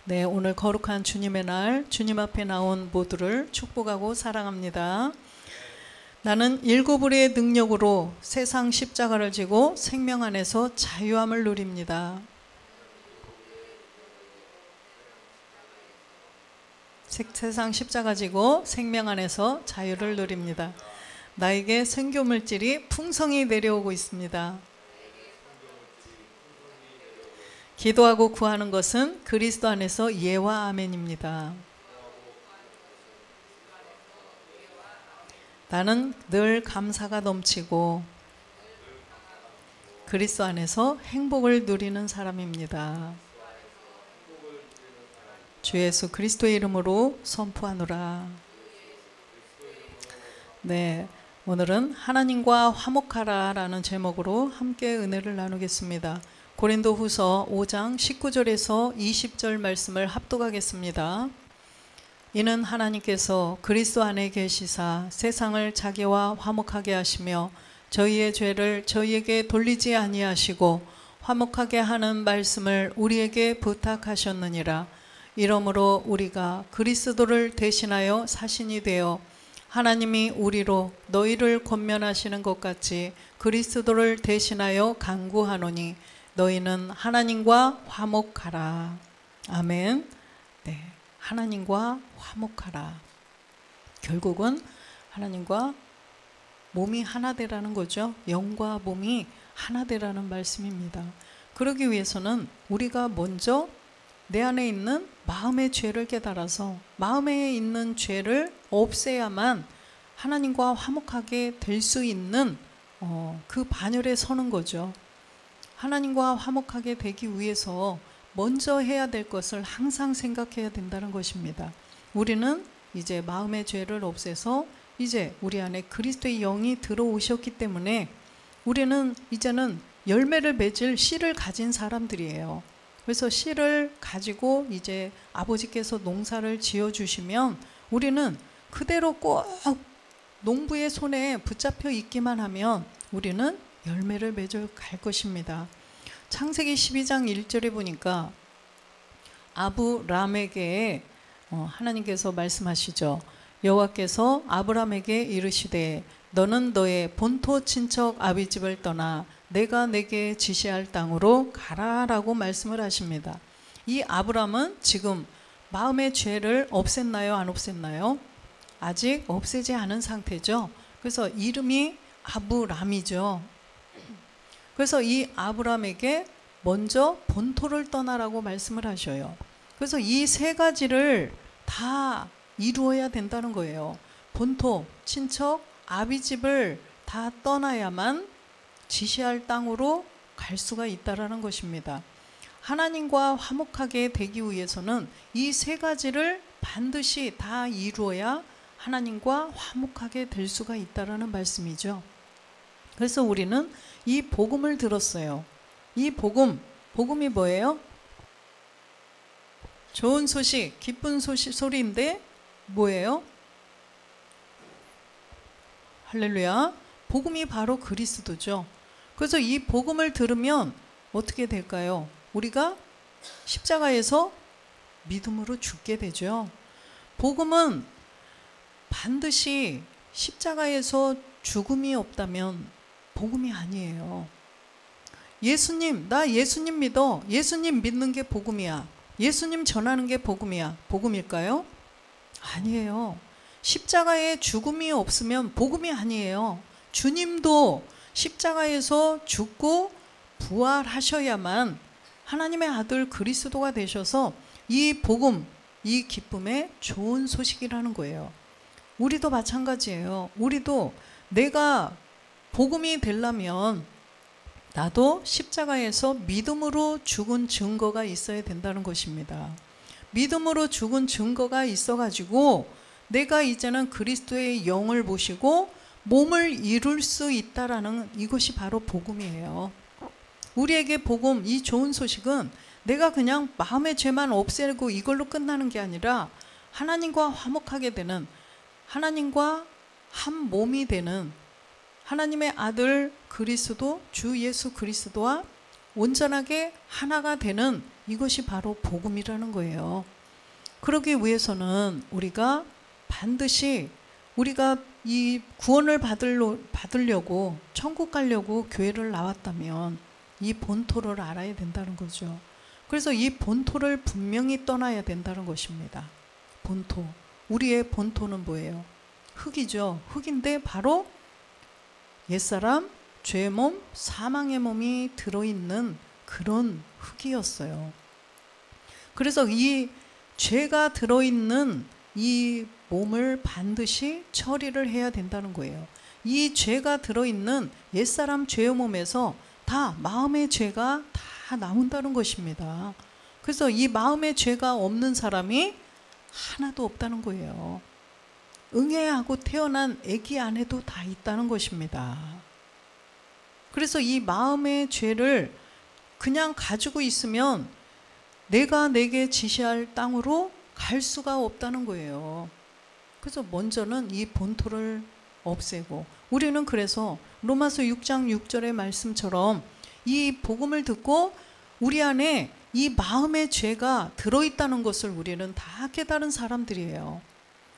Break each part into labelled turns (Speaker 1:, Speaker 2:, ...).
Speaker 1: 네, 오늘 거룩한 주님의 날, 주님 앞에 나온 모두를 축복하고 사랑합니다. 나는 일곱을의 능력으로 세상 십자가를 지고 생명 안에서 자유함을 누립니다. 세상 십자가 지고 생명 안에서 자유를 누립니다. 나에게 생교물질이 풍성히 내려오고 있습니다. 기도하고 구하는 것은 그리스도 안에서 예와 아멘입니다. 나는 늘 감사가 넘치고 그리스도 안에서 행복을 누리는 사람입니다. 주 예수 그리스도의 이름으로 선포하노라. 네, 오늘은 하나님과 화목하라 라는 제목으로 함께 은혜를 나누겠습니다. 고린도후서 5장 19절에서 20절 말씀을 합독하겠습니다. 이는 하나님께서 그리스도 안에 계시사 세상을 자기와 화목하게 하시며 저희의 죄를 저희에게 돌리지 아니하시고 화목하게 하는 말씀을 우리에게 부탁하셨느니라. 이러므로 우리가 그리스도를 대신하여 사신이 되어 하나님이 우리로 너희를 권면하시는 것 같이 그리스도를 대신하여 간구하노니 너희는 하나님과 화목하라. 아멘. 네, 하나님과 화목하라. 결국은 하나님과 몸이 하나 되라는 거죠. 영과 몸이 하나 되라는 말씀입니다. 그러기 위해서는 우리가 먼저 내 안에 있는 마음의 죄를 깨달아서 마음에 있는 죄를 없애야만 하나님과 화목하게 될 수 있는 그 반열에 서는 거죠. 하나님과 화목하게 되기 위해서 먼저 해야 될 것을 항상 생각해야 된다는 것입니다. 우리는 이제 마음의 죄를 없애서 이제 우리 안에 그리스도의 영이 들어오셨기 때문에 우리는 이제는 열매를 맺을 씨를 가진 사람들이에요. 그래서 씨를 가지고 이제 아버지께서 농사를 지어주시면 우리는 그대로 꼭 농부의 손에 붙잡혀 있기만 하면 우리는 열매를 맺어 갈 것입니다. 창세기 12장 1절에 보니까 아브람에게 하나님께서 말씀하시죠. 여호와께서 아브람에게 이르시되 너는 너의 본토 친척 아비집을 떠나 내가 내게 지시할 땅으로 가라라고 말씀을 하십니다. 이 아브람은 지금 마음의 죄를 없앴나요? 안 없앴나요? 아직 없애지 않은 상태죠. 그래서 이름이 아브람이죠. 그래서 이 아브람에게 먼저 본토를 떠나라고 말씀을 하셔요. 그래서 이 세 가지를 다 이루어야 된다는 거예요. 본토, 친척, 아비집을 다 떠나야만 지시할 땅으로 갈 수가 있다라는 것입니다. 하나님과 화목하게 되기 위해서는 이 세 가지를 반드시 다 이루어야 하나님과 화목하게 될 수가 있다라는 말씀이죠. 그래서 우리는 이 복음을 들었어요. 이 복음이 뭐예요? 좋은 소식, 기쁜 소리인데 뭐예요? 할렐루야. 복음이 바로 그리스도죠. 그래서 이 복음을 들으면 어떻게 될까요? 우리가 십자가에서 믿음으로 죽게 되죠. 복음은 반드시 십자가에서 죽음이 없다면 복음이 아니에요. 예수님, 나 예수님 믿어. 예수님 믿는 게 복음이야. 예수님 전하는 게 복음이야. 복음일까요? 아니에요. 십자가에 죽음이 없으면 복음이 아니에요. 주님도 십자가에서 죽고 부활하셔야만 하나님의 아들 그리스도가 되셔서 이 복음, 이 기쁨의 좋은 소식이라는 거예요. 우리도 마찬가지예요. 우리도 내가 복음이 되려면 나도 십자가에서 믿음으로 죽은 증거가 있어야 된다는 것입니다. 믿음으로 죽은 증거가 있어가지고 내가 이제는 그리스도의 영을 모시고 몸을 이룰 수 있다라는 이것이 바로 복음이에요. 우리에게 복음, 이 좋은 소식은 내가 그냥 마음의 죄만 없애고 이걸로 끝나는 게 아니라 하나님과 화목하게 되는, 하나님과 한 몸이 되는 하나님의 아들 그리스도, 주 예수 그리스도와 온전하게 하나가 되는 이것이 바로 복음이라는 거예요. 그러기 위해서는 우리가 반드시 우리가 이 구원을 받으려고 천국 가려고 교회를 나왔다면 이 본토를 알아야 된다는 거죠. 그래서 이 본토를 분명히 떠나야 된다는 것입니다. 본토. 우리의 본토는 뭐예요? 흙이죠. 흙인데 바로 옛사람, 죄의 몸, 사망의 몸이 들어있는 그런 흙이었어요. 그래서 이 죄가 들어있는 이 몸을 반드시 처리를 해야 된다는 거예요. 이 죄가 들어있는 옛사람 죄의 몸에서 다 마음의 죄가 다 나온다는 것입니다. 그래서 이 마음의 죄가 없는 사람이 하나도 없다는 거예요. 응애하고 태어난 아기 안에도 다 있다는 것입니다. 그래서 이 마음의 죄를 그냥 가지고 있으면 내가 내게 지시할 땅으로 갈 수가 없다는 거예요. 그래서 먼저는 이 본토를 없애고, 우리는 그래서 로마서 6장 6절의 말씀처럼 이 복음을 듣고 우리 안에 이 마음의 죄가 들어있다는 것을 우리는 다 깨달은 사람들이에요.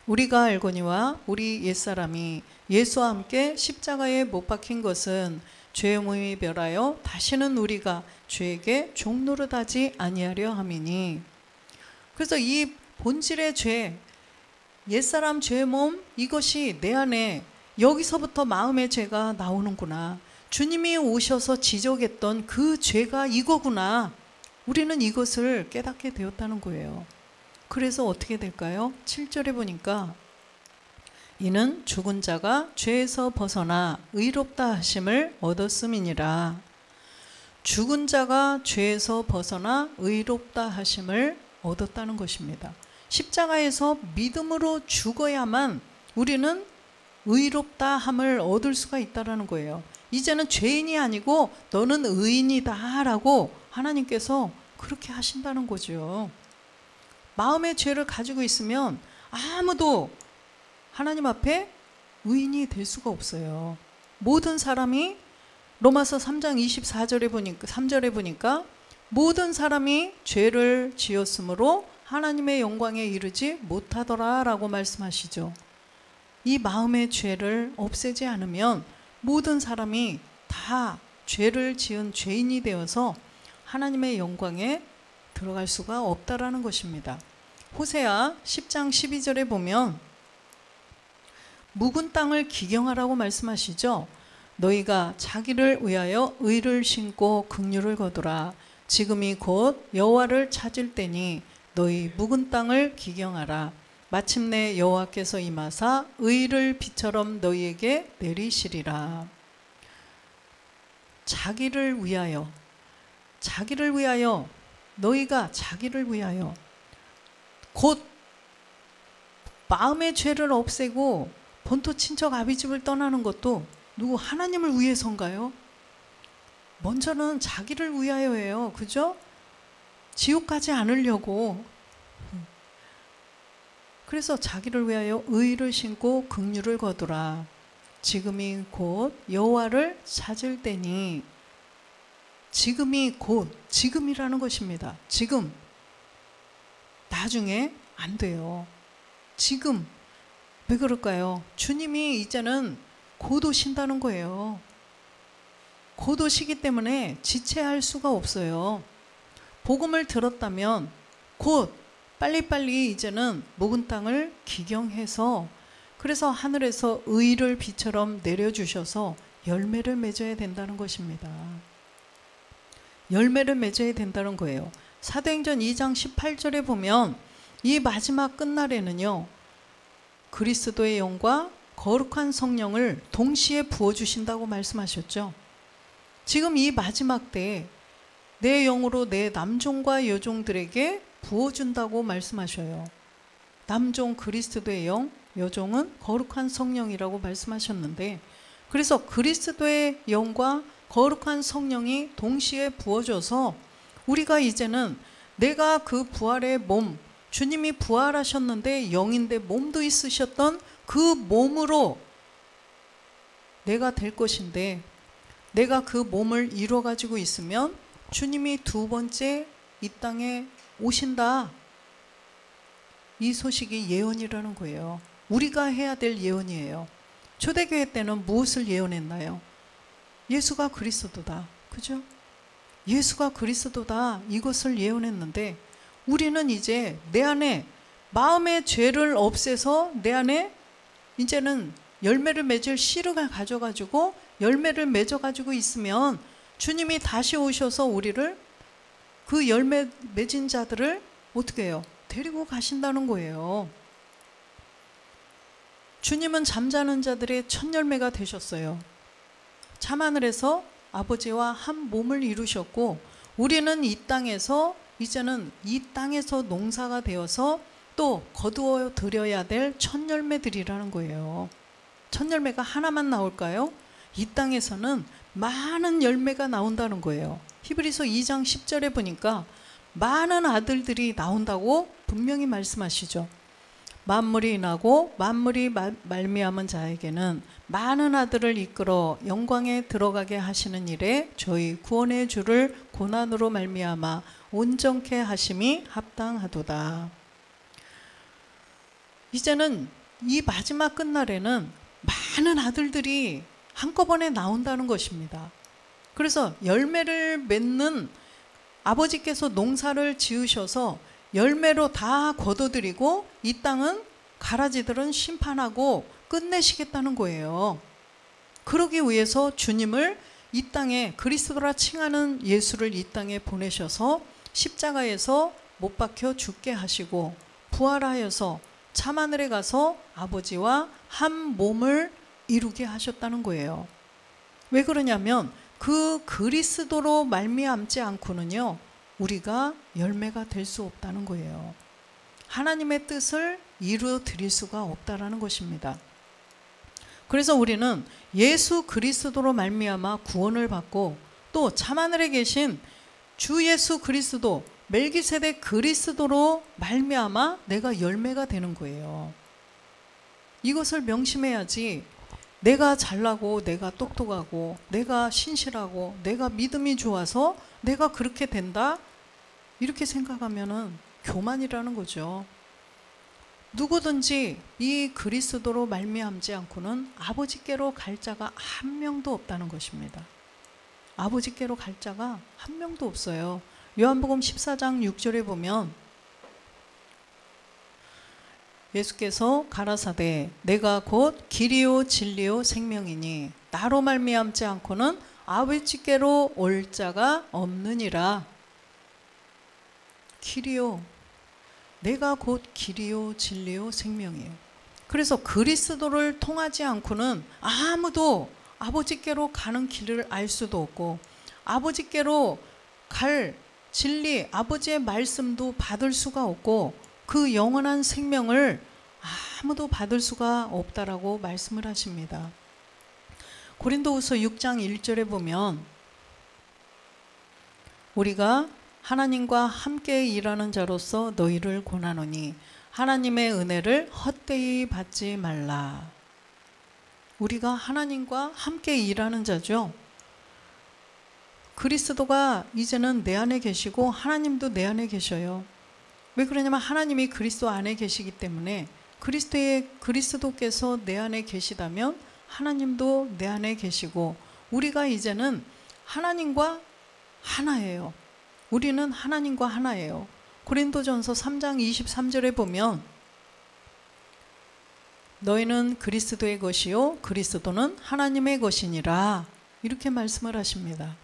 Speaker 1: 우리가 알거니와 우리 옛사람이 예수와 함께 십자가에 못 박힌 것은 죄의 몸이 멸하여 다시는 우리가 죄에게 종노릇하지 아니하려 함이니. 그래서 이 본질의 죄, 옛사람 죄의 몸, 이것이 내 안에 여기서부터 마음의 죄가 나오는구나. 주님이 오셔서 지적했던 그 죄가 이거구나. 우리는 이것을 깨닫게 되었다는 거예요. 그래서 어떻게 될까요? 7절에 보니까 이는 죽은 자가 죄에서 벗어나 의롭다 하심을 얻었음이니라. 죽은 자가 죄에서 벗어나 의롭다 하심을 얻었다는 것입니다. 십자가에서 믿음으로 죽어야만 우리는 의롭다 함을 얻을 수가 있다는 거예요. 이제는 죄인이 아니고 너는 의인이다 라고 하나님께서 그렇게 하신다는 거죠. 마음의 죄를 가지고 있으면 아무도 하나님 앞에 의인이 될 수가 없어요. 모든 사람이 로마서 3장 24절에 보니까 3절에 보니까 모든 사람이 죄를 지었으므로 하나님의 영광에 이르지 못하더라 라고 말씀하시죠. 이 마음의 죄를 없애지 않으면 모든 사람이 다 죄를 지은 죄인이 되어서 하나님의 영광에 들어갈 수가 없다라는 것입니다. 호세아 10장 12절에 보면 묵은 땅을 기경하라고 말씀하시죠. 너희가 자기를 위하여 의를 신고 긍휼을 거두라. 지금이 곧 여호와를 찾을 때니 너희 묵은 땅을 기경하라. 마침내 여호와께서 임하사 의를 비처럼 너희에게 내리시리라. 자기를 위하여, 자기를 위하여, 너희가 자기를 위하여, 곧 마음의 죄를 없애고 본토 친척 아비집을 떠나는 것도 누구 하나님을 위해서인가요? 먼저는 자기를 위하여예요. 그죠? 지옥 가지 않으려고. 그래서 자기를 위하여 의를 신고 긍휼을 거두라. 지금이 곧 여호와를 찾을 때니. 지금이 곧, 지금이라는 것입니다. 지금. 나중에 안 돼요. 지금. 왜 그럴까요? 주님이 이제는 곧 오신다는 거예요. 곧 오시기 때문에 지체할 수가 없어요. 복음을 들었다면 곧 빨리빨리 이제는 묵은 땅을 기경해서, 그래서 하늘에서 의를 비처럼 내려주셔서 열매를 맺어야 된다는 것입니다. 열매를 맺어야 된다는 거예요. 사도행전 2장 18절에 보면 이 마지막 끝날에는요, 그리스도의 영과 거룩한 성령을 동시에 부어주신다고 말씀하셨죠. 지금 이 마지막 때에 내 영으로 내 남종과 여종들에게 부어준다고 말씀하셔요. 남종 그리스도의 영, 여종은 거룩한 성령이라고 말씀하셨는데, 그래서 그리스도의 영과 거룩한 성령이 동시에 부어져서 우리가 이제는 내가 그 부활의 몸, 주님이 부활하셨는데 영인데 몸도 있으셨던 그 몸으로 내가 될 것인데, 내가 그 몸을 이루어 가지고 있으면 주님이 두 번째 이 땅에 오신다. 이 소식이 예언이라는 거예요. 우리가 해야 될 예언이에요. 초대교회 때는 무엇을 예언했나요? 예수가 그리스도다. 그죠? 예수가 그리스도다. 이것을 예언했는데 우리는 이제 내 안에 마음의 죄를 없애서 내 안에 이제는 열매를 맺을 씨를 가져가지고 열매를 맺어가지고 있으면 주님이 다시 오셔서 우리를 그 열매 맺은 자들을 어떻게 해요? 데리고 가신다는 거예요. 주님은 잠자는 자들의 첫 열매가 되셨어요. 참하늘에서 아버지와 한 몸을 이루셨고 우리는 이 땅에서 이제는 이 땅에서 농사가 되어서 또 거두어 드려야 될 첫 열매들이라는 거예요. 첫 열매가 하나만 나올까요? 이 땅에서는 많은 열매가 나온다는 거예요. 히브리서 2장 10절에 보니까 많은 아들들이 나온다고 분명히 말씀하시죠. 만물이 나고 만물이 말미암은 자에게는 많은 아들을 이끌어 영광에 들어가게 하시는 일에 저희 구원의 주를 고난으로 말미암아 온전케 하심이 합당하도다. 이제는 이 마지막 끝날에는 많은 아들들이 한꺼번에 나온다는 것입니다. 그래서 열매를 맺는 아버지께서 농사를 지으셔서 열매로 다 거둬들이고 이 땅은 가라지들은 심판하고 끝내시겠다는 거예요. 그러기 위해서 주님을 이 땅에 그리스도라 칭하는 예수를 이 땅에 보내셔서 십자가에서 못 박혀 죽게 하시고 부활하여서 참하늘에 가서 아버지와 한 몸을 이루게 하셨다는 거예요. 왜 그러냐면 그 그리스도로 말미암지 않고는요 우리가 열매가 될 수 없다는 거예요. 하나님의 뜻을 이루어 드릴 수가 없다라는 것입니다. 그래서 우리는 예수 그리스도로 말미암아 구원을 받고 또 참하늘에 계신 주 예수 그리스도 멜기세덱 그리스도로 말미암아 내가 열매가 되는 거예요. 이것을 명심해야지 내가 잘나고 내가 똑똑하고 내가 신실하고 내가 믿음이 좋아서 내가 그렇게 된다? 이렇게 생각하면은 교만이라는 거죠. 누구든지 이 그리스도로 말미암지 않고는 아버지께로 갈 자가 한 명도 없다는 것입니다. 아버지께로 갈 자가 한 명도 없어요. 요한복음 14장 6절에 보면 예수께서 가라사대 내가 곧 길이요 진리요 생명이니 나로 말미암지 않고는 아버지께로 올 자가 없느니라. 길이요, 내가 곧 길이요 진리요 생명이에요. 그래서 그리스도를 통하지 않고는 아무도 아버지께로 가는 길을 알 수도 없고 아버지께로 갈 진리, 아버지의 말씀도 받을 수가 없고 그 영원한 생명을 아무도 받을 수가 없다라고 말씀을 하십니다. 고린도후서 6장 1절에 보면 우리가 하나님과 함께 일하는 자로서 너희를 권하노니 하나님의 은혜를 헛되이 받지 말라. 우리가 하나님과 함께 일하는 자죠. 그리스도가 이제는 내 안에 계시고 하나님도 내 안에 계셔요. 왜 그러냐면 하나님이 그리스도 안에 계시기 때문에 그리스도께서 내 안에 계시다면 하나님도 내 안에 계시고 우리가 이제는 하나님과 하나예요. 우리는 하나님과 하나예요. 고린도전서 3장 23절에 보면 너희는 그리스도의 것이요 그리스도는 하나님의 것이니라 이렇게 말씀을 하십니다.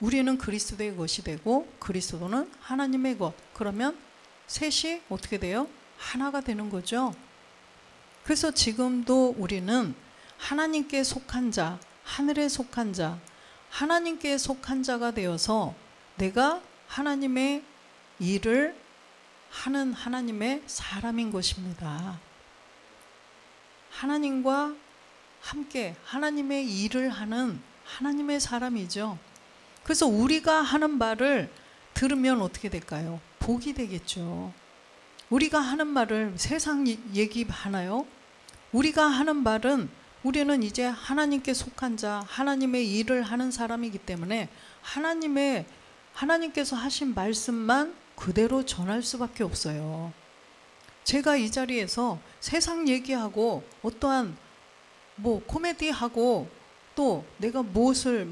Speaker 1: 우리는 그리스도의 것이 되고 그리스도는 하나님의 것. 그러면 셋이 어떻게 돼요? 하나가 되는 거죠. 그래서 지금도 우리는 하나님께 속한 자, 하늘에 속한 자, 하나님께 속한 자가 되어서 내가 하나님의 일을 하는 하나님의 사람인 것입니다. 하나님과 함께 하나님의 일을 하는 하나님의 사람이죠. 그래서 우리가 하는 말을 들으면 어떻게 될까요? 복이 되겠죠. 우리가 하는 말을 세상 얘기 하나요? 우리가 하는 말은 우리는 이제 하나님께 속한 자, 하나님의 일을 하는 사람이기 때문에 하나님의 하나님께서 하신 말씀만 그대로 전할 수밖에 없어요. 제가 이 자리에서 세상 얘기하고 어떠한 코미디하고 또 내가 무엇을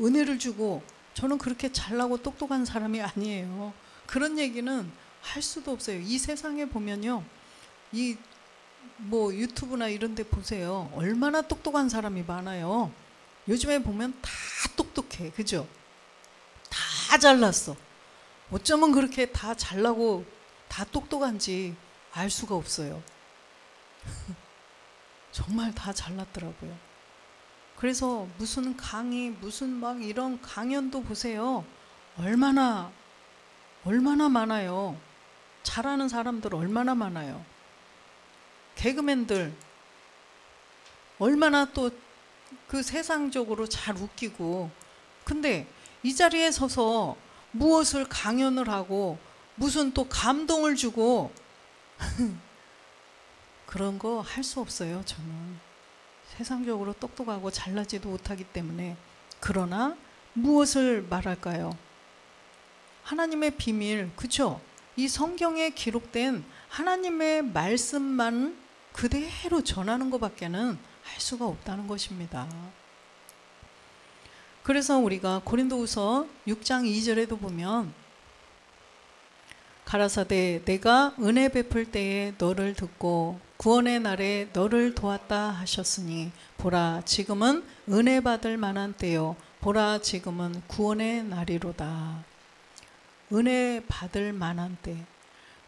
Speaker 1: 은혜를 주고, 저는 그렇게 잘나고 똑똑한 사람이 아니에요. 그런 얘기는 할 수도 없어요. 이 세상에 보면요, 이 유튜브나 이런 데 보세요. 얼마나 똑똑한 사람이 많아요. 요즘에 보면 다 똑똑해. 그죠? 다 잘났어. 어쩌면 그렇게 다 잘나고 다 똑똑한지 알 수가 없어요. 정말 다 잘났더라고요. 그래서 무슨 강의, 무슨 이런 강연도 보세요. 얼마나 많아요. 잘하는 사람들 얼마나 많아요. 개그맨들 얼마나 또 그 세상적으로 잘 웃기고. 근데 이 자리에 서서 무엇을 강연을 하고 무슨 또 감동을 주고 그런 거 할 수 없어요. 저는 세상적으로 똑똑하고 잘나지도 못하기 때문에. 그러나 무엇을 말할까요? 하나님의 비밀, 그쵸? 이 성경에 기록된 하나님의 말씀만 그대로 전하는 것밖에는 할 수가 없다는 것입니다. 그래서 우리가 고린도후서 6장 2절에도 보면 가라사대 내가 은혜 베풀 때에 너를 듣고 구원의 날에 너를 도왔다 하셨으니 보라 지금은 은혜 받을 만한 때요 보라 지금은 구원의 날이로다. 은혜 받을 만한 때.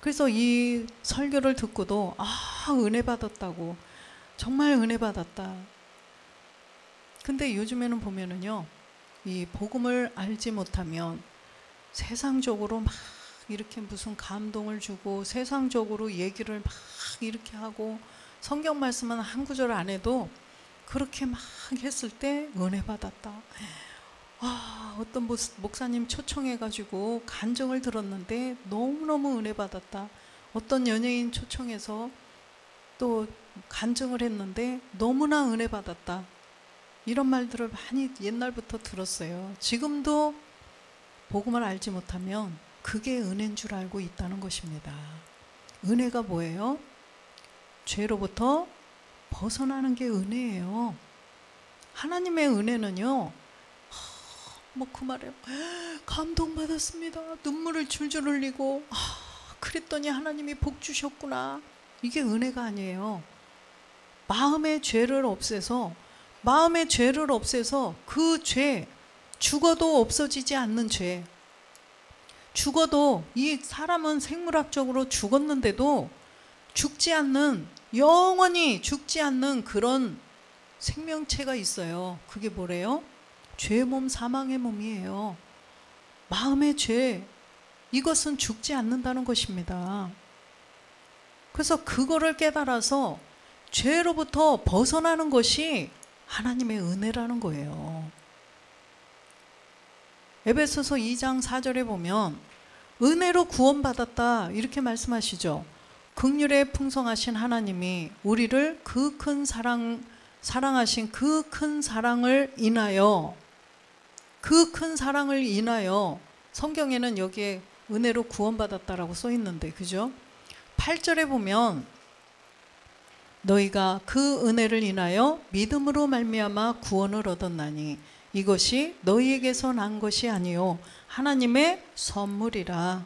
Speaker 1: 그래서 이 설교를 듣고도 은혜 받았다고, 정말 은혜 받았다. 근데 요즘에는 보면은요, 이 복음을 알지 못하면 세상적으로 막 이렇게 무슨 감동을 주고 세상적으로 얘기를 막 이렇게 하고 성경 말씀은 한 구절 안 해도 그렇게 막 했을 때 은혜 받았다. 어떤 목사님 초청해가지고 간증을 들었는데 너무너무 은혜 받았다. 어떤 연예인 초청해서 또 간증을 했는데 너무나 은혜 받았다. 이런 말들을 많이 옛날부터 들었어요. 지금도 복음을 알지 못하면 그게 은혜인 줄 알고 있다는 것입니다. 은혜가 뭐예요? 죄로부터 벗어나는 게 은혜예요. 하나님의 은혜는요, 그 말에 감동받았습니다. 눈물을 줄줄 흘리고 그랬더니 하나님이 복 주셨구나. 이게 은혜가 아니에요. 마음의 죄를 없애서 그 죄, 죽어도 없어지지 않는 죄, 죽어도, 이 사람은 생물학적으로 죽었는데도 죽지 않는, 영원히 죽지 않는 그런 생명체가 있어요. 그게 뭐래요? 죄의 몸, 사망의 몸이에요. 마음의 죄, 이것은 죽지 않는다는 것입니다. 그래서 그거를 깨달아서 죄로부터 벗어나는 것이 하나님의 은혜라는 거예요. 에베소서 2장 4절에 보면 은혜로 구원받았다 이렇게 말씀하시죠. 긍휼에 풍성하신 하나님이 우리를 그 큰 사랑하신 그 큰 사랑을 인하여, 성경에는 여기에 은혜로 구원받았다라고 써 있는데, 그죠? 8절에 보면 너희가 그 은혜를 인하여 믿음으로 말미암아 구원을 얻었나니 이것이 너희에게서 난 것이 아니요 하나님의 선물이라.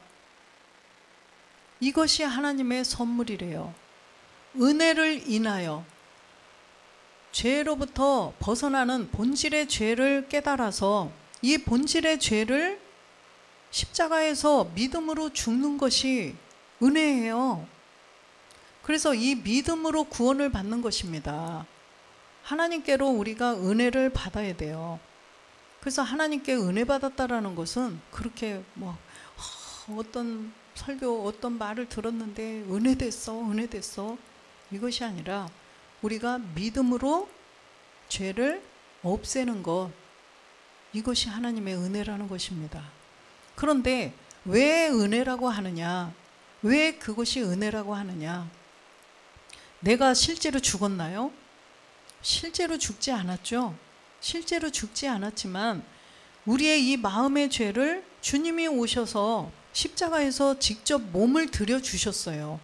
Speaker 1: 이것이 하나님의 선물이래요. 은혜를 인하여 죄로부터 벗어나는 본질의 죄를 깨달아서 이 본질의 죄를 십자가에서 믿음으로 죽는 것이 은혜예요. 그래서 이 믿음으로 구원을 받는 것입니다. 하나님께로 우리가 은혜를 받아야 돼요. 그래서 하나님께 은혜 받았다라는 것은 그렇게 어떤 설교, 어떤 말을 들었는데 은혜 됐어 이것이 아니라 우리가 믿음으로 죄를 없애는 것, 이것이 하나님의 은혜라는 것입니다. 그런데 왜 은혜라고 하느냐? 왜 그것이 은혜라고 하느냐? 내가 실제로 죽었나요? 실제로 죽지 않았죠. 실제로 죽지 않았지만 우리의 이 마음의 죄를 주님이 오셔서 십자가에서 직접 몸을 들여주셨어요.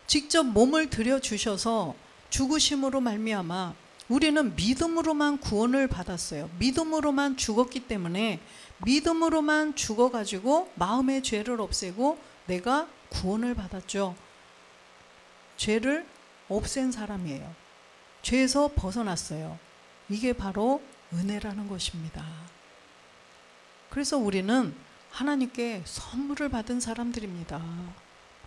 Speaker 1: 직접 몸을 들여주셔서 죽으심으로 말미암아 우리는 믿음으로만 구원을 받았어요. 믿음으로만 죽었기 때문에 믿음으로만 죽어가지고 마음의 죄를 없애고 내가 구원을 받았죠. 죄를 없앤 사람이에요. 죄에서 벗어났어요. 이게 바로 은혜라는 것입니다. 그래서 우리는 하나님께 선물을 받은 사람들입니다.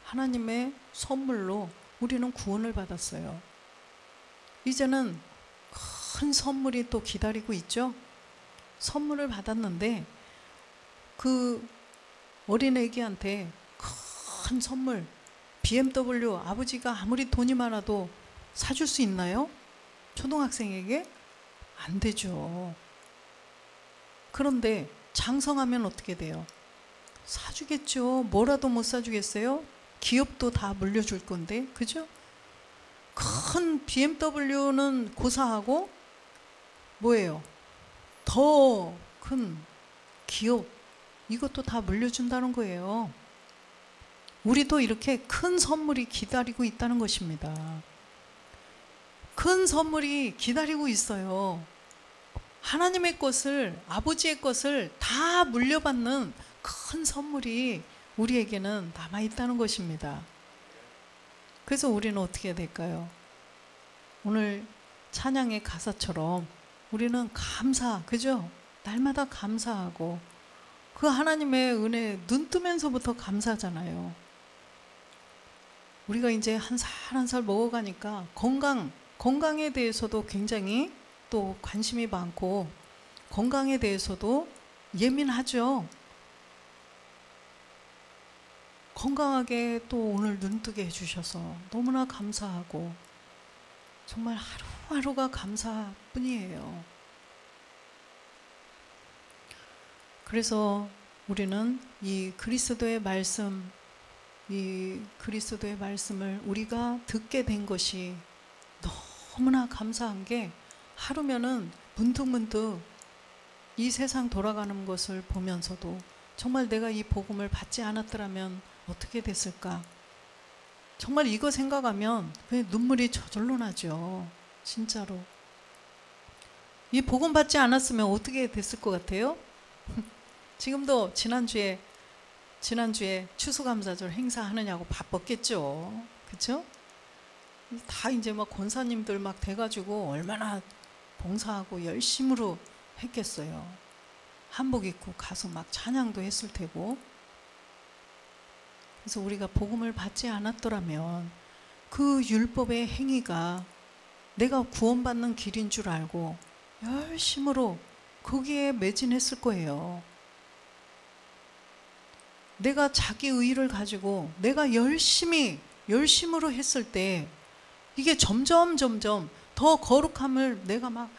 Speaker 1: 하나님의 선물로 우리는 구원을 받았어요. 이제는 큰 선물이 또 기다리고 있죠. 선물을 받았는데 그 어린 애기한테 큰 선물, BMW 아버지가 아무리 돈이 많아도 사줄 수 있나요? 초등학생에게? 안 되죠. 그런데 장성하면 어떻게 돼요? 사주겠죠. 뭐라도 못 사주겠어요? 기업도 다 물려줄 건데, 그죠? 큰 BMW는 고사하고 뭐예요? 더 큰 기업, 이것도 다 물려준다는 거예요. 우리도 이렇게 큰 선물이 기다리고 있다는 것입니다. 큰 선물이 기다리고 있어요. 하나님의 것을, 아버지의 것을 다 물려받는 큰 선물이 우리에게는 남아있다는 것입니다. 그래서 우리는 어떻게 해야 될까요? 오늘 찬양의 가사처럼 우리는 감사, 그죠? 날마다 감사하고 그 하나님의 은혜 눈 뜨면서부터 감사하잖아요. 우리가 이제 한 살 한 살 먹어가니까 건강에 대해서도 굉장히 또 관심이 많고 건강에 대해서도 예민하죠. 건강하게 또 오늘 눈뜨게 해주셔서 너무나 감사하고 정말 하루하루가 감사뿐이에요. 그래서 우리는 이 그리스도의 말씀, 이 그리스도의 말씀을 우리가 듣게 된 것이 너무나 감사한 게 하루면은 문득문득 이 세상 돌아가는 것을 보면서도 정말 내가 이 복음을 받지 않았더라면 어떻게 됐을까? 정말 이거 생각하면 그냥 눈물이 저절로 나죠. 진짜로. 이 복음 받지 않았으면 어떻게 됐을 것 같아요? 지금도 지난주에 추수감사절 행사하느냐고 바빴겠죠. 그쵸? 다 이제 막 권사님들 막 돼가지고 얼마나 봉사하고 열심으로 했겠어요. 한복 입고 가서 막 찬양도 했을 테고. 그래서 우리가 복음을 받지 않았더라면 그 율법의 행위가 내가 구원받는 길인 줄 알고 열심으로 거기에 매진했을 거예요. 내가 자기 의의를 가지고 내가 열심으로 했을 때 이게 점점 더 거룩함을 내가 막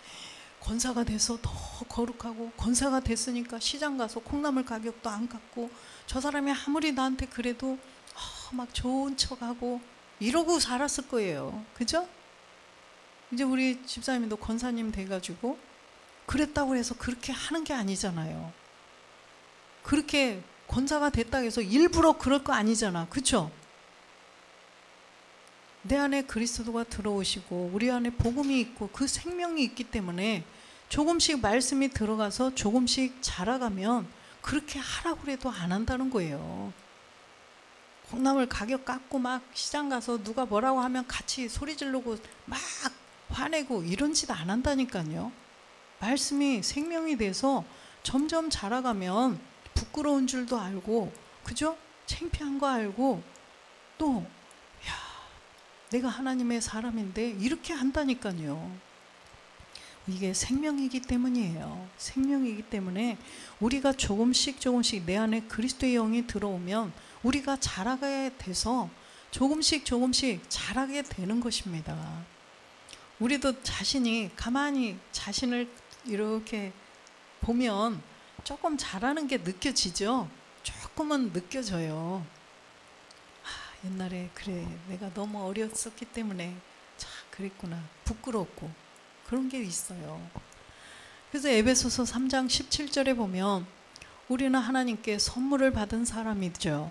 Speaker 1: 권사가 돼서 더 거룩하고 권사가 됐으니까 시장 가서 콩나물 가격도 안 깎고 저 사람이 아무리 나한테 그래도 막 좋은 척하고 이러고 살았을 거예요. 그죠? 이제 우리 집사님도 권사님 돼가지고 그랬다고 해서 그렇게 하는 게 아니잖아요. 그렇게 권사가 됐다고 해서 일부러 그럴 거 아니잖아. 그쵸? 내 안에 그리스도가 들어오시고 우리 안에 복음이 있고 그 생명이 있기 때문에 조금씩 말씀이 들어가서 조금씩 자라가면 그렇게 하라고 해도 안 한다는 거예요. 콩나물 가격 깎고 막 시장 가서 누가 뭐라고 하면 같이 소리 지르고 막 화내고 이런 짓 안 한다니까요. 말씀이 생명이 돼서 점점 자라가면 부끄러운 줄도 알고, 그죠? 창피한 거 알고, 또 내가 하나님의 사람인데 이렇게 한다니까요. 이게 생명이기 때문이에요. 생명이기 때문에 우리가 조금씩 내 안에 그리스도의 영이 들어오면 우리가 자라게 돼서 조금씩 자라게 되는 것입니다. 우리도 가만히 자신을 이렇게 보면 조금 자라는 게 느껴지죠. 조금은 느껴져요. 옛날에 그래 내가 너무 어렸었기 때문에 그랬구나, 부끄럽고 그런 게 있어요. 그래서 에베소서 3장 17절에 보면 우리는 하나님께 선물을 받은 사람이죠.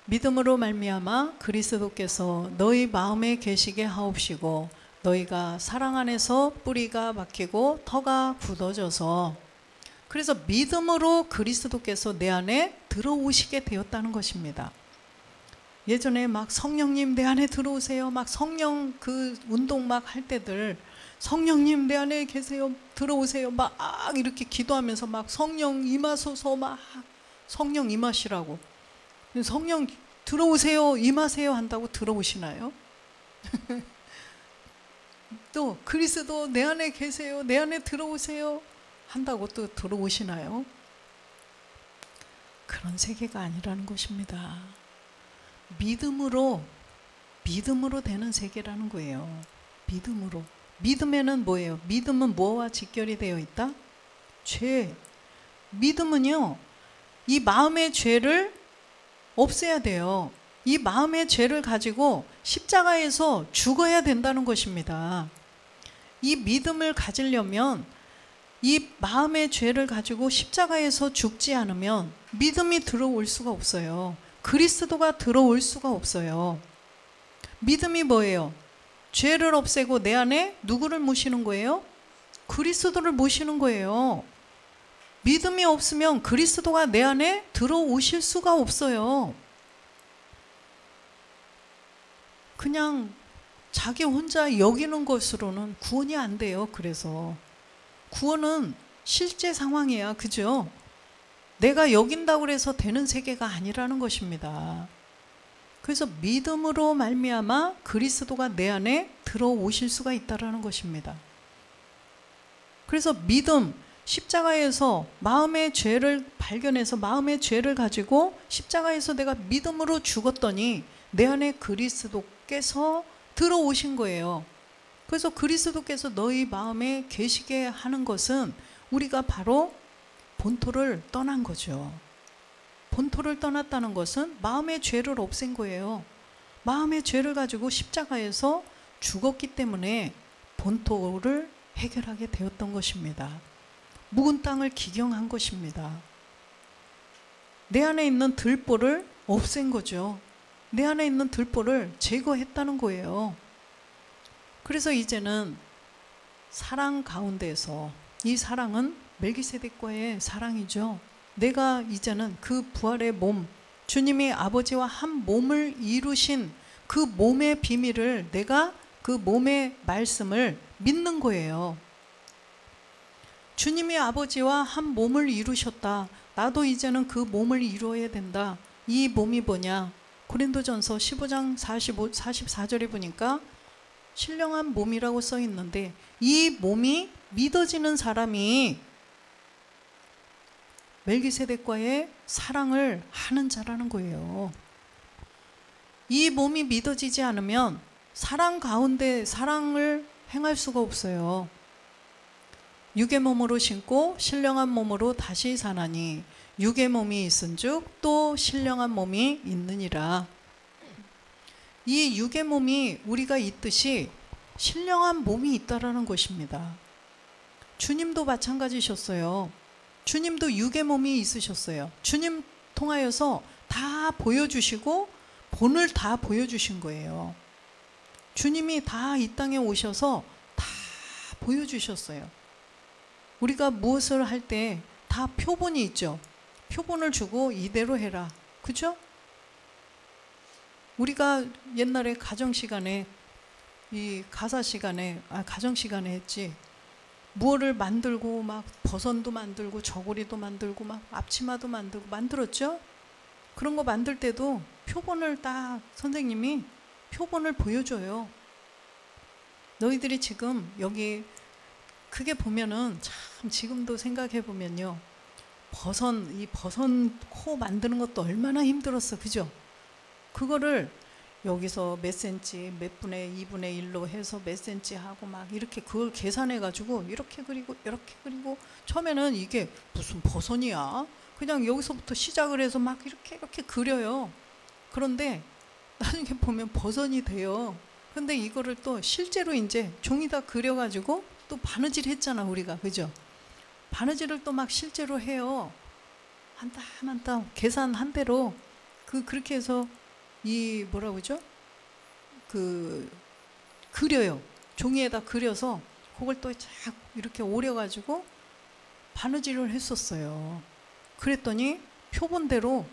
Speaker 1: 믿음으로 말미암아 그리스도께서 너희 마음에 계시게 하옵시고 너희가 사랑 안에서 뿌리가 박히고 터가 굳어져서, 그래서 믿음으로 그리스도께서 내 안에 들어오시게 되었다는 것입니다. 예전에 막 성령님 내 안에 들어오세요, 막 성령 그 운동 막 할 때들 성령님 내 안에 계세요, 들어오세요 막 이렇게 기도하면서 막 성령 임하소서, 막 성령 임하시라고. 성령 들어오세요 임하세요 한다고 들어오시나요? 또 그리스도 내 안에 계세요, 내 안에 들어오세요 한다고 또 들어오시나요? 그런 세계가 아니라는 것입니다. 믿음으로 되는 세계라는 거예요. 믿음으로. 믿음에는 뭐예요? 믿음은 뭐와 직결이 되어 있다? 죄. 믿음은요, 이 마음의 죄를 없애야 돼요. 이 마음의 죄를 가지고 십자가에서 죽어야 된다는 것입니다. 이 믿음을 가지려면 이 마음의 죄를 가지고 십자가에서 죽지 않으면 믿음이 들어올 수가 없어요. 그리스도가 들어올 수가 없어요. 믿음이 뭐예요? 죄를 없애고 내 안에 누구를 모시는 거예요? 그리스도를 모시는 거예요. 믿음이 없으면 그리스도가 내 안에 들어오실 수가 없어요. 그냥 자기 혼자 여기는 것으로는 구원이 안 돼요. 그래서 구원은 실제 상황이야, 그죠? 내가 여긴다고 해서 되는 세계가 아니라는 것입니다. 그래서 믿음으로 말미암아 그리스도가 내 안에 들어오실 수가 있다라는 것입니다. 그래서 믿음, 십자가에서 마음의 죄를 발견해서 마음의 죄를 가지고 십자가에서 내가 믿음으로 죽었더니 내 안에 그리스도께서 들어오신 거예요. 그래서 그리스도께서 너희 마음에 계시게 하는 것은 우리가 바로 본토를 떠난 거죠. 본토를 떠났다는 것은 마음의 죄를 없앤 거예요. 마음의 죄를 가지고 십자가에서 죽었기 때문에 본토를 해결하게 되었던 것입니다. 묵은 땅을 기경한 것입니다. 내 안에 있는 들보를 없앤 거죠. 내 안에 있는 들보를 제거했다는 거예요. 그래서 이제는 사랑 가운데서, 이 사랑은 멜기세덱과의 사랑이죠. 내가 이제는 그 부활의 몸, 주님이 아버지와 한 몸을 이루신 그 몸의 비밀을, 내가 그 몸의 말씀을 믿는 거예요. 주님이 아버지와 한 몸을 이루셨다. 나도 이제는 그 몸을 이루어야 된다. 이 몸이 뭐냐? 고린도전서 15장 44절에 보니까 신령한 몸이라고 써 있는데, 이 몸이 믿어지는 사람이 멜기세덱과의 사랑을 하는 자라는 거예요. 이 몸이 믿어지지 않으면 사랑 가운데 사랑을 행할 수가 없어요. 육의 몸으로 신고 신령한 몸으로 다시 사나니 육의 몸이 있은즉 또 신령한 몸이 있느니라. 이 육의 몸이 우리가 있듯이 신령한 몸이 있다라는 것입니다. 주님도 마찬가지셨어요. 주님도 육의 몸이 있으셨어요. 주님 통하여서 다 보여주시고 본을 다 보여주신 거예요. 주님이 다 이 땅에 오셔서 다 보여주셨어요. 우리가 무엇을 할 때 다 표본이 있죠. 표본을 주고 이대로 해라. 그죠? 우리가 옛날에 가정시간에, 이 가사시간에, 가정시간에 했지. 무엇을 만들고 막 버선도 만들고 저고리도 만들고 막 앞치마도 만들고 만들었죠? 그런 거 만들 때도 표본을 딱 선생님이 표본을 보여줘요. 너희들이 지금 여기 그게 보면은 참 지금도 생각해 보면요. 이 버선 코 만드는 것도 얼마나 힘들었어. 그죠? 그거를 여기서 몇 센치, 몇 분의 2분의 1로 해서 몇 센치 하고 막 이렇게 그걸 계산해 가지고 이렇게 그리고 이렇게 그리고, 처음에는 이게 무슨 버선이야? 그냥 여기서부터 시작을 해서 막 이렇게 그려요. 그런데 나중에 보면 버선이 돼요. 근데 이거를 또 실제로 이제 종이다 그려가지고 또 바느질 했잖아, 우리가. 그죠? 바느질을 또 막 실제로 해요. 한 땀 한 땀 계산한 대로 그렇게 해서 이 뭐라고 그러죠? 그려요. 종이에다 그려서 그걸 또 쫙 이렇게 오려가지고 바느질을 했었어요. 그랬더니 표본대로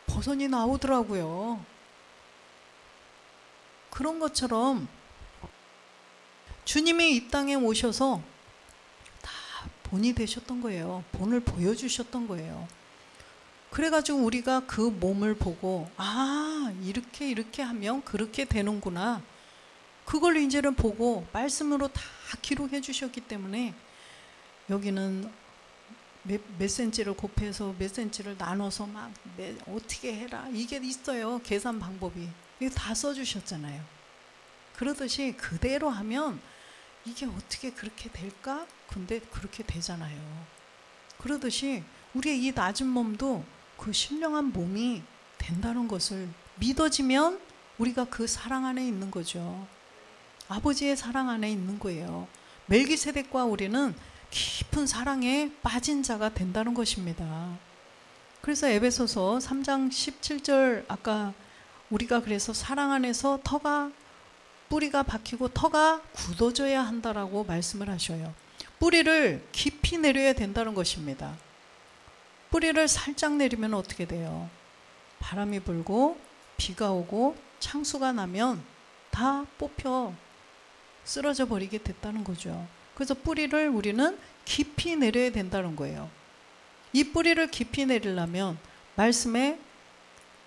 Speaker 1: 버선이 나오더라고요. 그런 것처럼 주님이 이 땅에 오셔서 다 본이 되셨던 거예요. 본을 보여주셨던 거예요. 그래가지고 우리가 그 몸을 보고 이렇게 하면 그렇게 되는구나. 그걸 이제는 보고 말씀으로 다 기록해 주셨기 때문에 여기는 몇 센치를 곱해서 몇 센치를 나눠서 막 어떻게 해라 이게 있어요. 계산 방법이. 이거 다 써주셨잖아요. 그러듯이 그대로 하면 이게 어떻게 그렇게 될까? 근데 그렇게 되잖아요. 그러듯이 우리의 이 낮은 몸도 그 신령한 몸이 된다는 것을 믿어지면 우리가 그 사랑 안에 있는 거죠. 아버지의 사랑 안에 있는 거예요. 멜기세덱과 우리는 깊은 사랑에 빠진 자가 된다는 것입니다. 그래서 에베소서 3장 17절 아까 우리가 그래서 사랑 안에서 뿌리가 박히고 터가 굳어져야 한다라고 말씀을 하셔요. 뿌리를 깊이 내려야 된다는 것입니다. 뿌리를 살짝 내리면 어떻게 돼요? 바람이 불고 비가 오고 창수가 나면 다 뽑혀 쓰러져 버리게 됐다는 거죠. 그래서 뿌리를 우리는 깊이 내려야 된다는 거예요. 이 뿌리를 깊이 내리려면 말씀에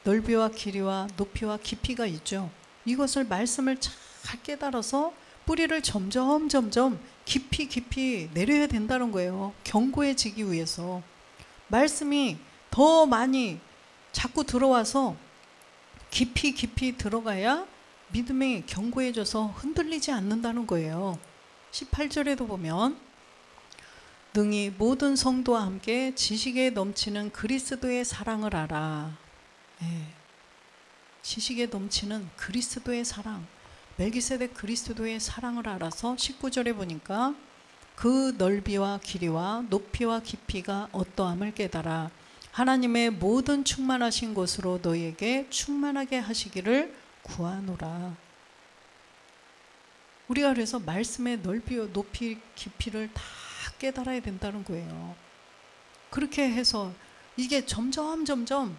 Speaker 1: 넓이와 길이와 높이와 깊이가 있죠. 이것을 말씀을 잘 깨달아서 뿌리를 점점 깊이 내려야 된다는 거예요. 견고해지기 위해서. 말씀이 더 많이 자꾸 들어와서 깊이 들어가야 믿음이 견고해져서 흔들리지 않는다는 거예요. 18절에도 보면 능히 모든 성도와 함께 지식에 넘치는 그리스도의 사랑을 알아. 지식에 넘치는 그리스도의 사랑, 멜기세덱 그리스도의 사랑을 알아서 19절에 보니까 그 넓이와 길이와 높이와 깊이가 어떠함을 깨달아 하나님의 모든 충만하신 것으로 너희에게 충만하게 하시기를 구하노라. 우리가 그래서 말씀의 넓이와 높이 깊이를 다 깨달아야 된다는 거예요. 그렇게 해서 이게 점점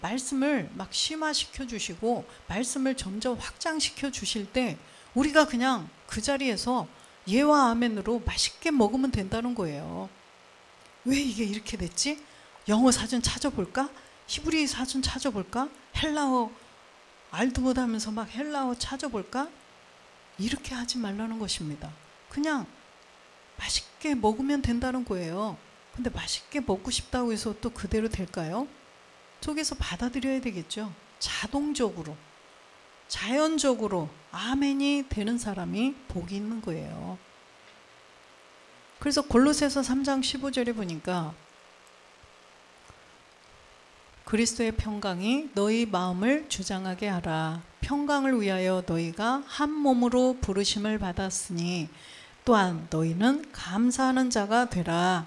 Speaker 1: 말씀을 막 심화시켜 주시고 말씀을 점점 확장시켜 주실 때 우리가 그냥 그 자리에서 예와 아멘으로 맛있게 먹으면 된다는 거예요. 왜 이게 이렇게 됐지? 영어 사전 찾아볼까? 히브리 사전 찾아볼까? 헬라어 알도 못하면서 막 헬라어 찾아볼까? 이렇게 하지 말라는 것입니다. 그냥 맛있게 먹으면 된다는 거예요. 근데 맛있게 먹고 싶다고 해서 또 그대로 될까요? 속에서 받아들여야 되겠죠. 자동적으로 자연적으로 아멘이 되는 사람이 복이 있는 거예요. 그래서 골로새서 3장 15절에 보니까 그리스도의 평강이 너희 마음을 주장하게 하라. 평강을 위하여 너희가 한 몸으로 부르심을 받았으니 또한 너희는 감사하는 자가 되라.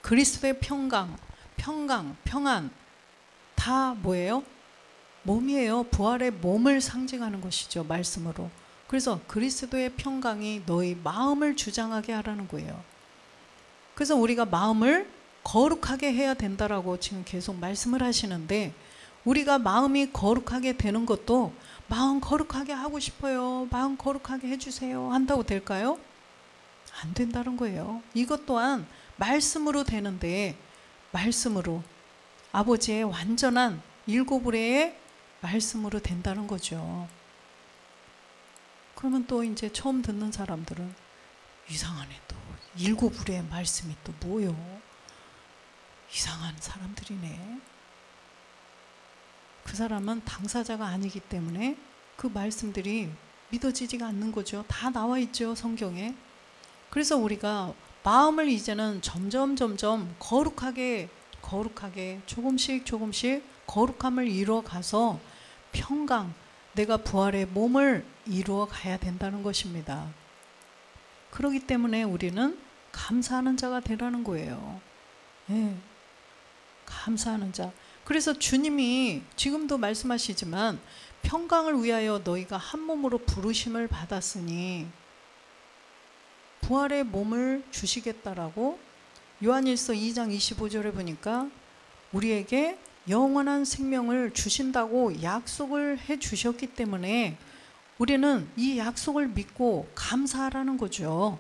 Speaker 1: 그리스도의 평강, 평안 다 뭐예요? 몸이에요. 부활의 몸을 상징하는 것이죠. 말씀으로. 그래서 그리스도의 평강이 너희 마음을 주장하게 하라는 거예요. 그래서 우리가 마음을 거룩하게 해야 된다라고 지금 계속 말씀을 하시는데 우리가 마음이 거룩하게 되는 것도 마음 거룩하게 하고 싶어요. 마음 거룩하게 해주세요. 한다고 될까요? 안 된다는 거예요. 이것 또한 말씀으로 되는데 말씀으로 아버지의 완전한 일곱 의뢰의 말씀으로 된다는 거죠. 그러면 또 이제 처음 듣는 사람들은 이상하네. 또 일곱 의뢰의 말씀이 또 뭐요? 이상한 사람들이네. 그 사람은 당사자가 아니기 때문에 그 말씀들이 믿어지지가 않는 거죠. 다 나와 있죠, 성경에. 그래서 우리가 마음을 이제는 점점 거룩하게 조금씩 거룩함을 이루어가서 평강, 내가 부활의 몸을 이루어 가야 된다는 것입니다. 그렇기 때문에 우리는 감사하는 자가 되라는 거예요. 네. 감사하는 자. 그래서 주님이 지금도 말씀하시지만 평강을 위하여 너희가 한 몸으로 부르심을 받았으니 부활의 몸을 주시겠다라고 요한일서 2장 25절에 보니까 우리에게 영원한 생명을 주신다고 약속을 해 주셨기 때문에 우리는 이 약속을 믿고 감사하라는 거죠.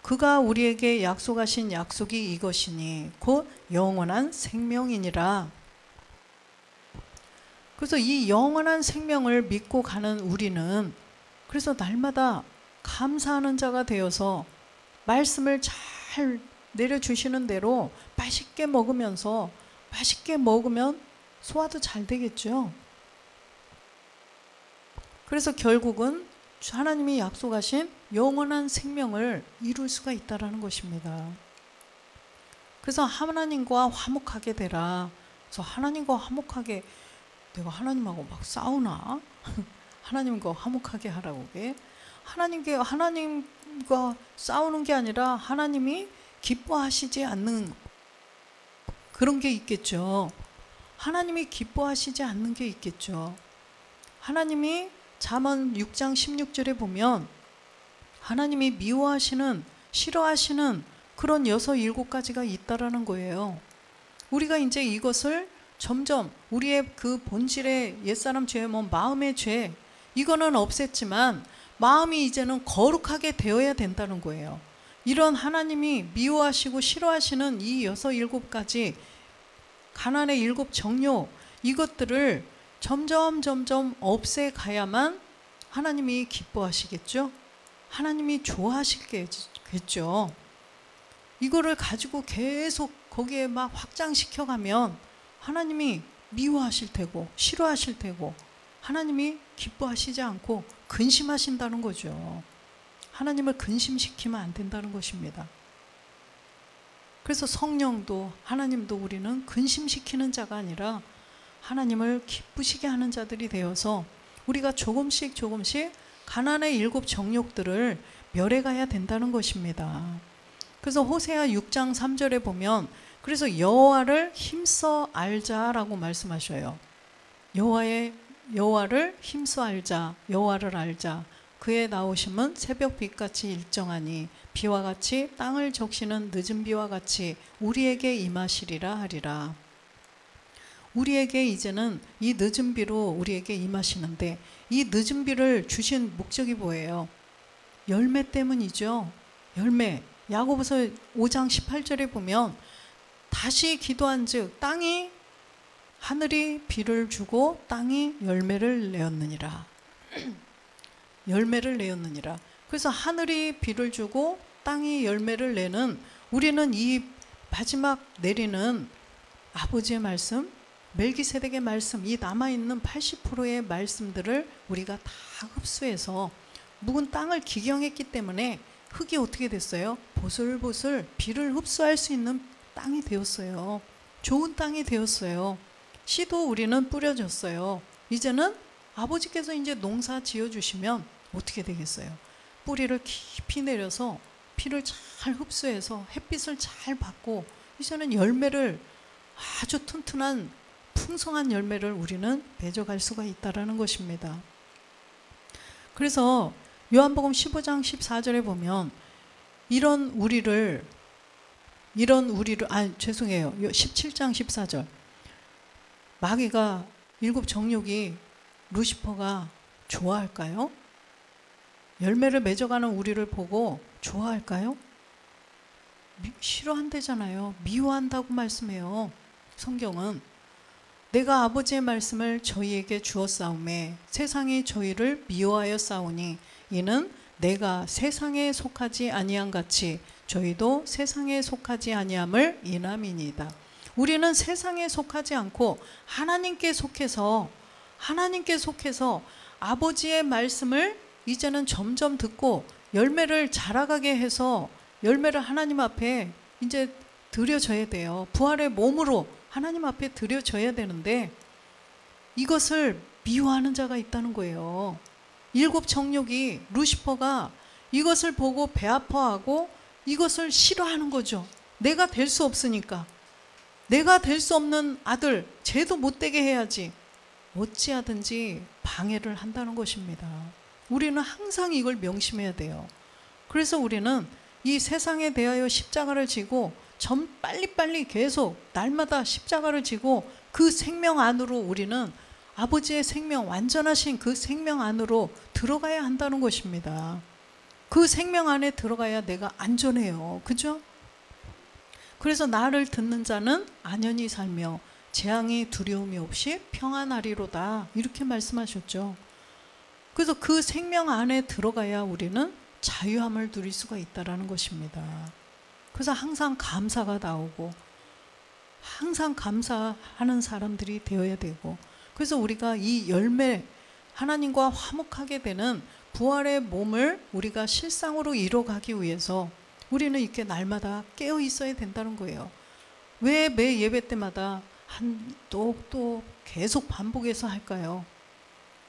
Speaker 1: 그가 우리에게 약속하신 약속이 이것이니 곧 영원한 생명이니라. 그래서 이 영원한 생명을 믿고 가는 우리는 그래서 날마다 감사하는 자가 되어서 말씀을 잘 내려주시는 대로 맛있게 먹으면서 맛있게 먹으면 소화도 잘 되겠죠. 그래서 결국은 하나님이 약속하신 영원한 생명을 이룰 수가 있다는 것입니다. 그래서 하나님과 화목하게 되라. 그래서 하나님과 화목하게, 내가 하나님하고 막 싸우나? 하나님과 화목하게 하라고. 하나님과 싸우는 게 아니라 하나님이 기뻐하시지 않는 그런 게 있겠죠. 하나님이 기뻐하시지 않는 게 있겠죠. 하나님이 잠언 6장 16절에 보면 하나님이 미워하시는, 싫어하시는 그런 6, 7가지가 있다라는 거예요. 우리가 이제 이것을 점점 우리의 그 본질의 옛사람 죄, 마음의 죄, 이거는 없앴지만 마음이 이제는 거룩하게 되어야 된다는 거예요. 이런 하나님이 미워하시고 싫어하시는 이 6, 7가지 가난의 7 정욕, 이것들을 점점 없애가야만 하나님이 기뻐하시겠죠? 하나님이 좋아하시겠죠? 이거를 가지고 계속 거기에 막 확장시켜가면 하나님이 미워하실 테고 싫어하실 테고 하나님이 기뻐하시지 않고 근심하신다는 거죠. 하나님을 근심시키면 안 된다는 것입니다. 그래서 성령도 하나님도 우리는 근심시키는 자가 아니라 하나님을 기쁘시게 하는 자들이 되어서 우리가 조금씩 가난의 7 정욕들을 멸해가야 된다는 것입니다. 그래서 호세아 6장 3절에 보면 그래서 여호와를 힘써 알자라고 말씀하셔요. 여호와를 힘써 알자, 여호와를 알자. 그의 나오심은 새벽빛같이 일정하니 비와 같이 땅을 적시는 늦은 비와 같이 우리에게 임하시리라 하리라. 우리에게 이제는 이 늦은 비로 우리에게 임하시는데 이 늦은 비를 주신 목적이 뭐예요? 열매 때문이죠. 열매. 야고보서 5장 18절에 보면 다시 기도한즉 땅이 하늘이 비를 주고 땅이 열매를 내었느니라. 열매를 내었느니라. 그래서 하늘이 비를 주고 땅이 열매를 내는 우리는 이 마지막 내리는 아버지의 말씀, 멜기세덱의 말씀, 이 남아있는 80%의 말씀들을 우리가 다 흡수해서 묵은 땅을 기경했기 때문에 흙이 어떻게 됐어요? 보슬보슬 비를 흡수할 수 있는 땅이 되었어요. 좋은 땅이 되었어요. 씨도 우리는 뿌려줬어요. 이제는 아버지께서 이제 농사 지어주시면 어떻게 되겠어요? 뿌리를 깊이 내려서 비를 잘 흡수해서 햇빛을 잘 받고 이제는 열매를 아주 튼튼한 풍성한 열매를 우리는 맺어갈 수가 있다는 것입니다. 그래서 요한복음 15장 14절에 보면 이런 우리를 17장 14절 마귀가 7 정욕이 루시퍼가 좋아할까요? 열매를 맺어가는 우리를 보고 좋아할까요? 싫어한대잖아요. 미워한다고 말씀해요. 성경은 내가 아버지의 말씀을 저희에게 주었사오매 세상이 저희를 미워하여 싸우니 이는 내가 세상에 속하지 아니한 같이 저희도 세상에 속하지 아니함을 인함이니이다. 우리는 세상에 속하지 않고 하나님께 속해서 아버지의 말씀을 이제는 점점 듣고 열매를 자라가게 해서 열매를 하나님 앞에 이제 드려져야 돼요. 부활의 몸으로 하나님 앞에 드려져야 되는데 이것을 미워하는 자가 있다는 거예요. 7 정욕이 루시퍼가 이것을 보고 배 아파하고 이것을 싫어하는 거죠. 내가 될 수 없으니까. 내가 될 수 없는 아들, 쟤도 못되게 해야지. 어찌하든지 방해를 한다는 것입니다. 우리는 항상 이걸 명심해야 돼요. 그래서 우리는 이 세상에 대하여 십자가를 지고 빨리빨리 계속 날마다 십자가를 지고 그 생명 안으로 우리는 아버지의 생명, 완전하신 그 생명 안으로 들어가야 한다는 것입니다. 그 생명 안에 들어가야 내가 안전해요. 그죠? 그래서 나를 듣는 자는 안연히 살며 재앙이 두려움이 없이 평안하리로다, 이렇게 말씀하셨죠. 그래서 그 생명 안에 들어가야 우리는 자유함을 누릴 수가 있다는 것입니다. 그래서 항상 감사가 나오고 항상 감사하는 사람들이 되어야 되고, 그래서 우리가 이 열매, 하나님과 화목하게 되는 부활의 몸을 우리가 실상으로 이뤄가기 위해서 우리는 이렇게 날마다 깨어 있어야 된다는 거예요. 왜 매 예배 때마다 또 계속 반복해서 할까요?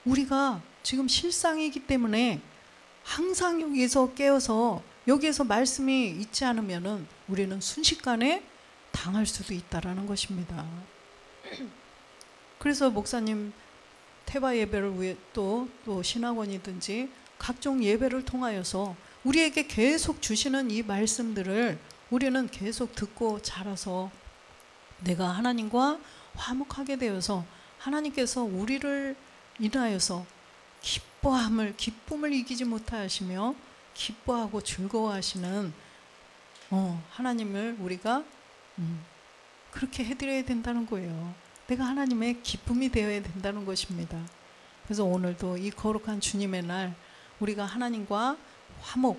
Speaker 1: 우리가 지금 실상이기 때문에 항상 여기서 깨어서 여기에서 말씀이 있지 않으면은 우리는 순식간에 당할 수도 있다라는 것입니다. 그래서 목사님 태바 예배를 위해 또 신학원이든지 각종 예배를 통하여서 우리에게 계속 주시는 이 말씀들을 우리는 계속 듣고 자라서 내가 하나님과 화목하게 되어서 하나님께서 우리를 인하여서 기쁨을 이기지 못하시며 기뻐하고 즐거워하시는 하나님을 우리가 그렇게 해드려야 된다는 거예요. 내가 하나님의 기쁨이 되어야 된다는 것입니다. 그래서 오늘도 이 거룩한 주님의 날 우리가 하나님과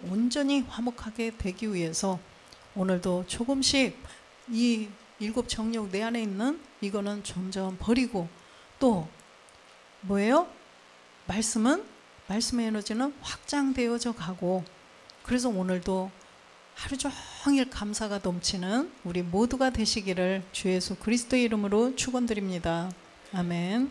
Speaker 1: 온전히 화목하게 되기 위해서 오늘도 조금씩 이 7 정욕 내 안에 있는 이거는 점점 버리고, 또 뭐예요? 말씀의 에너지는 확장되어져 가고, 그래서 오늘도 하루 종일 감사가 넘치는 우리 모두가 되시기를 주 예수 그리스도의 이름으로 축원드립니다. 아멘.